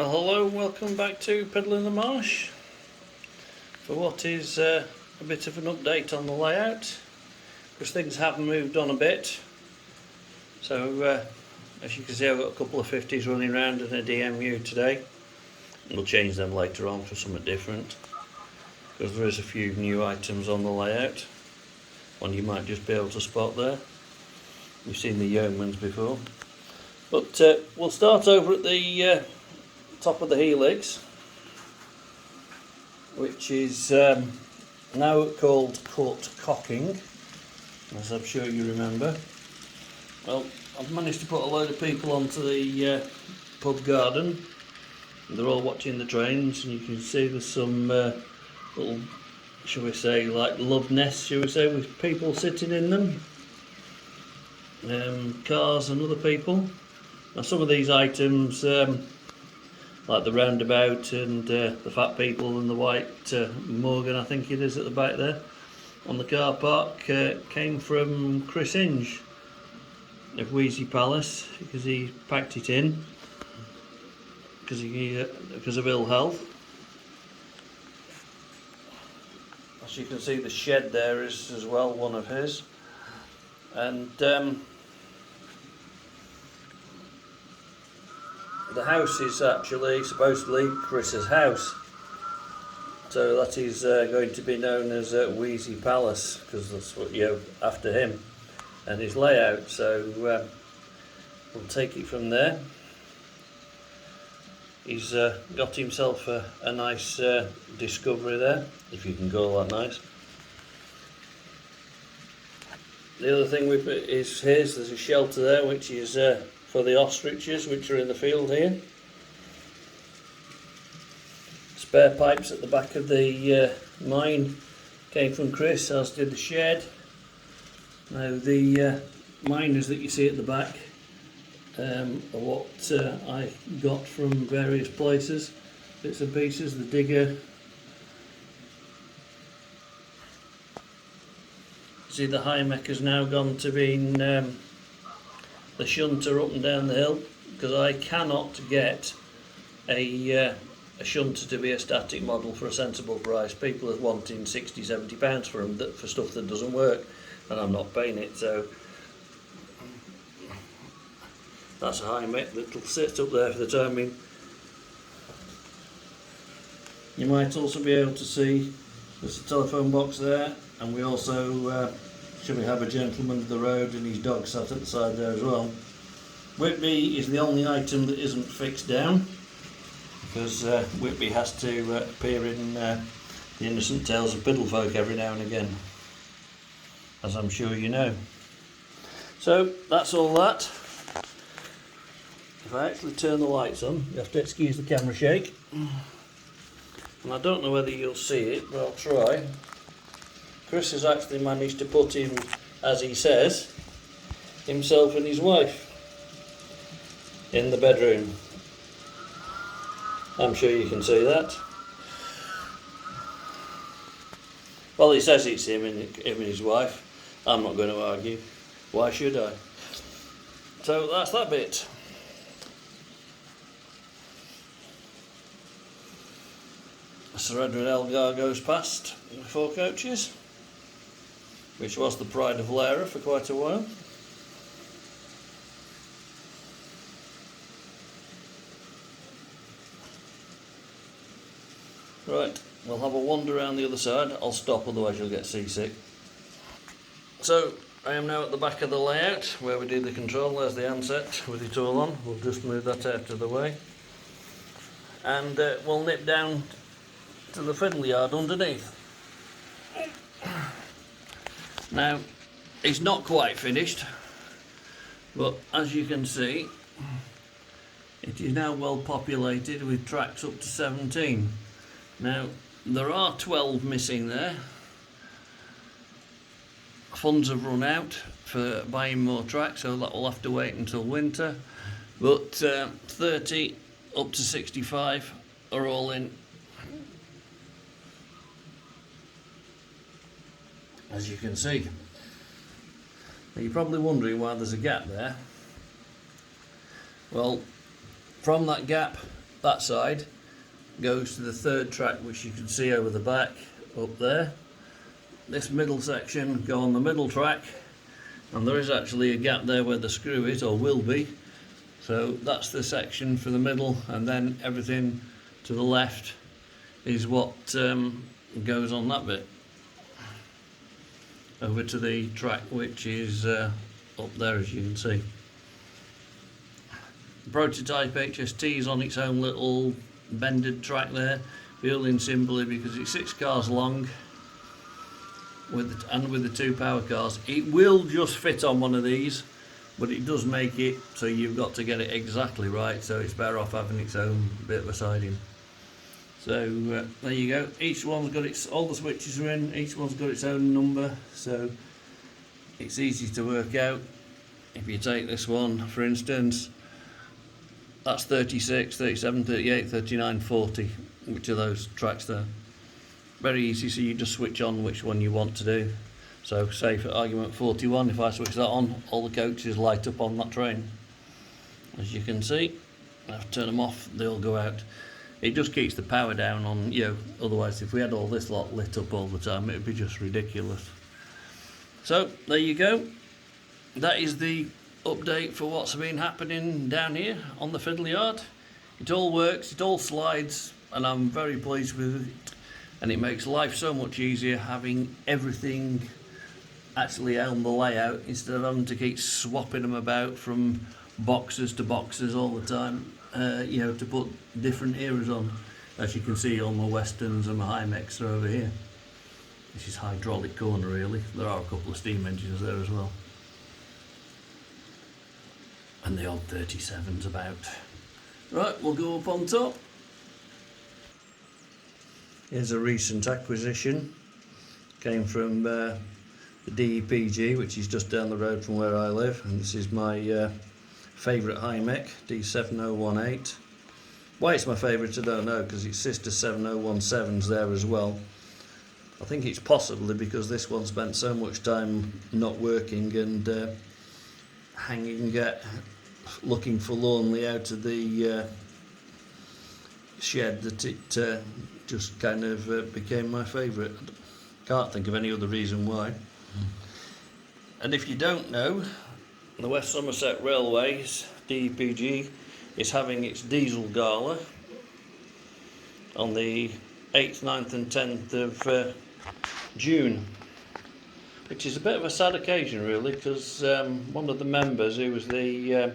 Well, hello and welcome back to Piddle in the Marsh for what is a bit of an update on the layout, because things have moved on a bit. So as you can see, I've got a couple of 50s running around and a DMU today. We'll change them later on for something different, because there is a few new items on the layout. One you might just be able to spot there. You've seen the yeomans before. But we'll start over at the top of the helix, which is now called court cocking, as I'm sure you remember. Well, I've managed to put a load of people onto the pub garden. They're all watching the trains, and you can see there's some little, shall we say, like love nests, shall we say, with people sitting in them, cars and other people. Now some of these items, like the roundabout and the fat people and the white Morgan, I think it is at the back there on the car park, came from Chris Inge of Wheezy Palace, because he packed it in because of ill health. As you can see, the shed there is as well one of his, and the house is actually supposedly Chris's house, so that is going to be known as Wheezy Palace, because that's what after him and his layout. So we'll take it from there. He's got himself a nice discovery there, if you can call that nice. The other thing is there's a shelter there, which is for the ostriches, which are in the field here. Spare pipes at the back of the mine came from Chris, as did the shed. Now the miners that you see at the back are what I got from various places, bits and pieces. The digger, see the high mech has now gone to being the shunter up and down the hill, because I cannot get a shunter to be a static model for a sensible price. People are wanting £60–70 for them for stuff that doesn't work, and I'm not paying it. So that's a high mech that'll sit up there for the time being. You might also be able to see there's a telephone box there, and we also should we have a gentleman of the road and his dog sat at the side there as well. Whitby is the only item that isn't fixed down, because Whitby has to appear in the Innocent Tales of Piddle Folk every now and again, as I'm sure you know. So that's all that. If I actually turn the lights on, you have to excuse the camera shake, and I don't know whether you'll see it, but I'll try. Chris has actually managed to put him, as he says, himself and his wife in the bedroom. I'm sure you can see that. Well, he says it's him and his wife. I'm not going to argue. Why should I? So that's that bit. Sir Edward Elgar goes past in 4 coaches, which was the pride of Lara for quite a while. Right, we'll have a wander around the other side. I'll stop, otherwise you'll get seasick. So I am now at the back of the layout where we do the control. There's the handset with it all on. We'll just move that out of the way, and we'll nip down to the fiddle yard underneath. Now, it's not quite finished, but as you can see, it is now well populated with tracks up to 17. Now, there are 12 missing there. Funds have run out for buying more tracks, so that will have to wait until winter. But 30 up to 65 are all in. As you can see. Now you're probably wondering why there's a gap there. Well, from that gap that side goes to the third track, which you can see over the back up there. This middle section go on the middle track, and there is actually a gap there where the screw is, or will be. So that's the section for the middle, and then everything to the left is what goes on that bit over to the track, which is up there, as you can see. The prototype HST is on its own little bended track there, building simply because it's 6 cars long with the 2 power cars. It will just fit on one of these, but it does make it so you've got to get it exactly right, so it's better off having its own bit of a siding. So there you go. Each one's got all the switches are in, each one's got its own number, so it's easy to work out. If you take this one, for instance, that's 36, 37, 38, 39, 40, which are those tracks there. Very easy, so you just switch on which one you want to do. So say for argument 41, if I switch that on, all the coaches light up on that train. As you can see, I have to turn them off, they'll go out. It just keeps the power down on, otherwise if we had all this lot lit up all the time, it would be just ridiculous. So there you go. That is the update for what's been happening down here on the fiddle yard. It all works, it all slides, and I'm very pleased with it. And it makes life so much easier having everything actually on the layout instead of having to keep swapping them about from boxes to boxes all the time. To put different eras on. As you can see, all my Westerns and my high mechs are over here. This is hydraulic corner really. There are a couple of steam engines there as well. And the odd 37s about. Right, we'll go up on top. Here's a recent acquisition. Came from the DEPG, which is just down the road from where I live, and this is my favourite high mech, D7018. Why it's my favourite I don't know, because its sister 7017's there as well. I think it's possibly because this one spent so much time not working and hanging, looking forlornly out of the shed, that it just kind of became my favourite. Can't think of any other reason why. And if you don't know, the West Somerset Railways, DEPG, is having its diesel gala on the 8th, 9th and 10th of June, which is a bit of a sad occasion really, because one of the members, who was the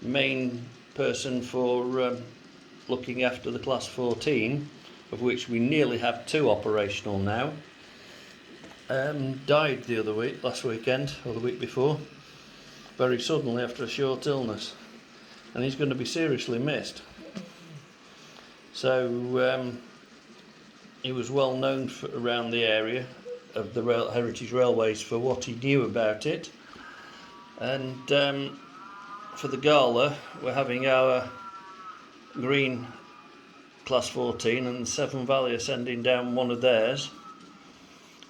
main person for looking after the Class 14, of which we nearly have 2 operational now, died the other week, last weekend, or the week before, very suddenly after a short illness, and he's going to be seriously missed. So he was well known around the area of the Heritage Railways for what he knew about it, and for the gala we're having our green Class 14 and Severn Valley are sending down one of theirs,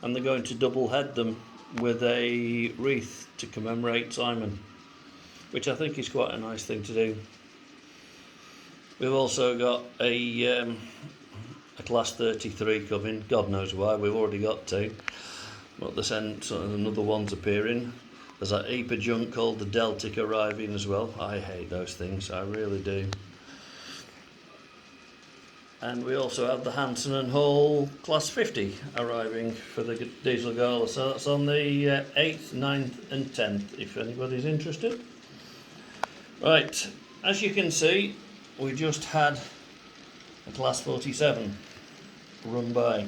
and they're going to double head them with a wreath to commemorate Simon, which I think is quite a nice thing to do. We've also got a Class 33 coming, God knows why, we've already got 2, but they sent another one's appearing. There's that heap of junk called the Deltic arriving as well. I hate those things, I really do. And we also have the Hanson and Hall Class 50 arriving for the diesel gala, so that's on the 8th, 9th and 10th if anybody's interested. Right, as you can see, we just had a Class 47 run by.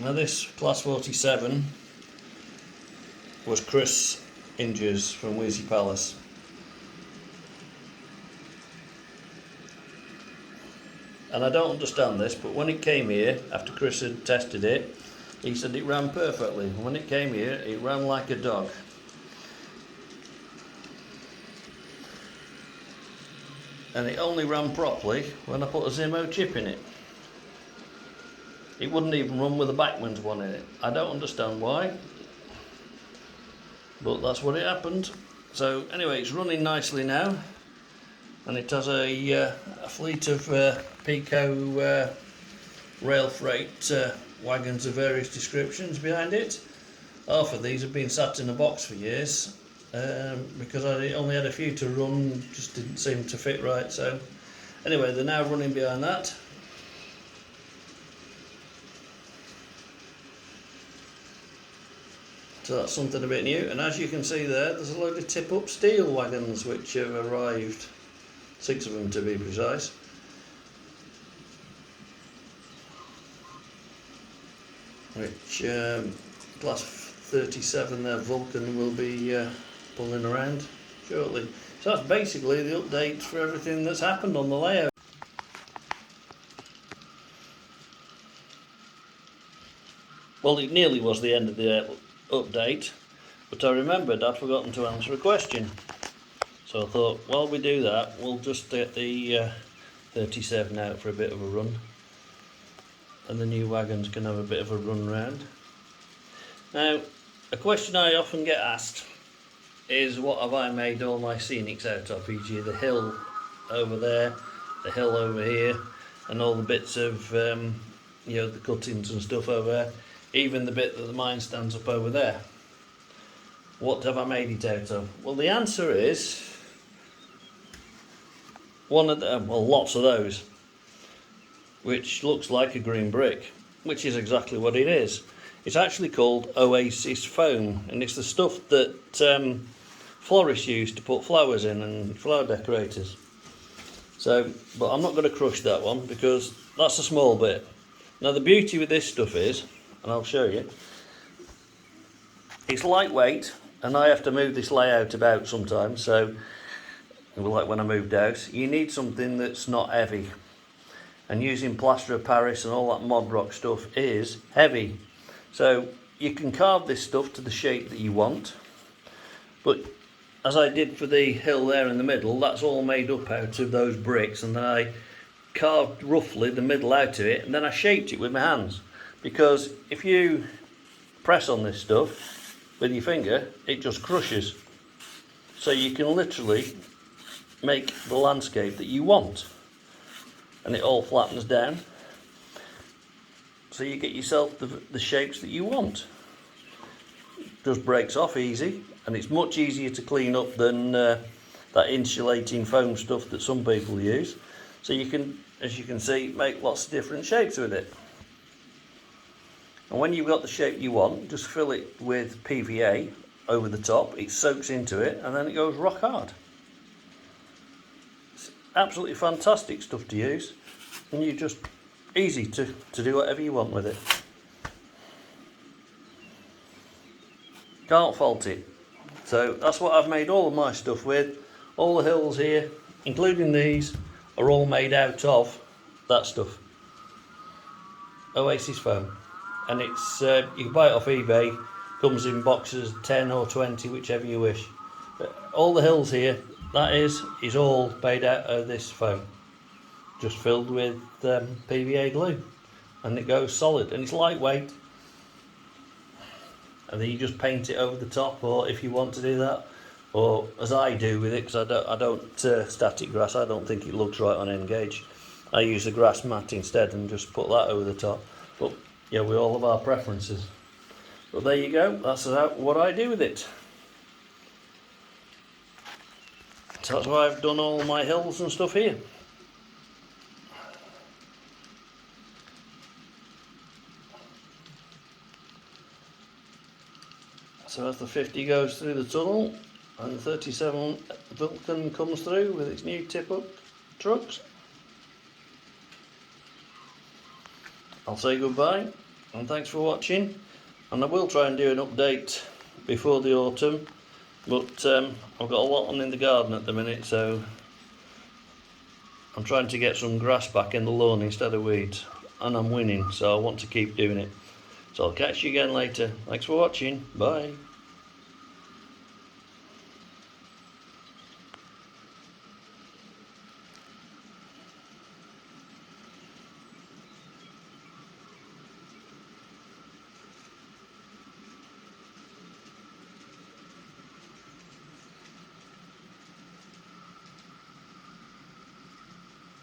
Now this Class 47 was Chris Inges from Wheezy Palace. And I don't understand this, but when it came here, after Chris had tested it, he said it ran perfectly. When it came here, it ran like a dog. And it only ran properly when I put a Zimmo chip in it. It wouldn't even run with a Backman's one in it. I don't understand why, but that's what it happened. So anyway, it's running nicely now. and it has a fleet of Pico rail freight wagons of various descriptions behind it. Half of these have been sat in a box for years because I only had a few to run, just didn't seem to fit right. So anyway, they're now running behind that. So that's something a bit new, and as you can see there's a load of tip-up steel wagons which have arrived, 6 of them to be precise. Which class 37 there, Vulcan, will be pulling around shortly. So that's basically the update for everything that's happened on the layout. Well, it nearly was the end of the update, but I remembered I'd forgotten to answer a question. So I thought, while we do that, we'll just get the 37 out for a bit of a run, and the new wagons can have a bit of a run round. Now, a question I often get asked is, what have I made all my scenics out of? E.g. the hill over there, the hill over here, and all the bits of you know, the cuttings and stuff over there, even the bit that the mine stands up over there. What have I made it out of? Well, the answer is one of them, well, lots of those, which looks like a green brick, which is exactly what it is. It's actually called Oasis foam, and it's the stuff that florists use to put flowers in, and flower decorators. So, but I'm not going to crush that one because that's a small bit. Now the beauty with this stuff is, and I'll show you, it's lightweight, and I have to move this layout about sometimes, so like when I moved out, you need something that's not heavy, and using plaster of Paris and all that mod rock stuff is heavy. So you can carve this stuff to the shape that you want, but as I did for the hill there in the middle, that's all made up out of those bricks, and then I carved roughly the middle out of it, and then I shaped it with my hands, because if you press on this stuff with your finger, it just crushes. So you can literally make the landscape that you want, and it all flattens down, so you get yourself the shapes that you want. It just breaks off easy, and it's much easier to clean up than that insulating foam stuff that some people use. So you can, as you can see, make lots of different shapes with it. And when you've got the shape you want, just fill it with PVA over the top, it soaks into it, and then it goes rock hard. It's absolutely fantastic stuff to use, and you just easy to do whatever you want with it. Can't fault it. So that's what I've made all of my stuff with. All the hills here, including these, are all made out of that stuff. Oasis foam. And it's you can buy it off eBay, comes in boxes 10 or 20, whichever you wish. But all the hills here, that is all made out of this foam, just filled with PVA glue, and it goes solid, and it's lightweight. And then you just paint it over the top, or if you want to do that, or as I do with it, because I don't static grass, I don't think it looks right on N-gauge. I use the grass mat instead and just put that over the top. But yeah, we all have our preferences. But there you go, that's what I do with it. So that's why I've done all my hills and stuff here. So as the 50 goes through the tunnel, and the 37 Vulcan comes through with its new tip-up trucks, I'll say goodbye and thanks for watching. And I will try and do an update before the autumn, but I've got a lot on in the garden at the minute, so I'm trying to get some grass back in the lawn instead of weeds, and I'm winning, so I want to keep doing it. So I'll catch you again later. Thanks for watching. Bye.